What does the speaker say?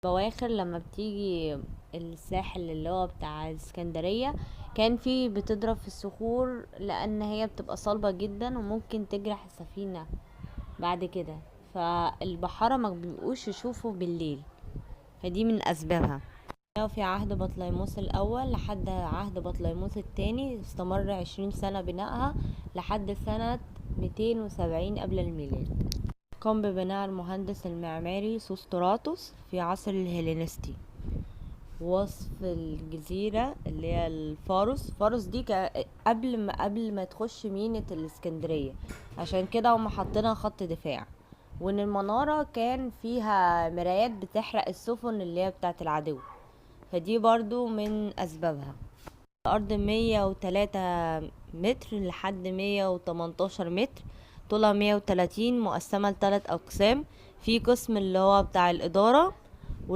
بواخر لما بتيجي الساحل اللي هو بتاع اسكندرية، كان في بتضرب في الصخور لان هي بتبقى صلبة جدا وممكن تجرح السفينة بعد كده. فالبحارة ما بيبقوش يشوفوا بالليل، فدي من اسبابها. في عهد بطليموس الأول لحد عهد بطليموس الثاني استمر 20 سنة بنائها لحد سنة 270 قبل الميلاد. قام ببناء المهندس المعماري سوستراتوس في عصر الهيلينستي. وصف الجزيرة اللي هي فارس دي قبل ما تخش ميناء الاسكندرية، عشان كده هم حاطينها خط دفاع. وان المنارة كان فيها مرايات بتحرق السفن اللي هي بتاعت العدو، فدي برضو من اسبابها. الارض 103 متر لحد 118 متر، طولها 130، مقسمة ل3 اقسام. في قسم اللي هو بتاع الادارة،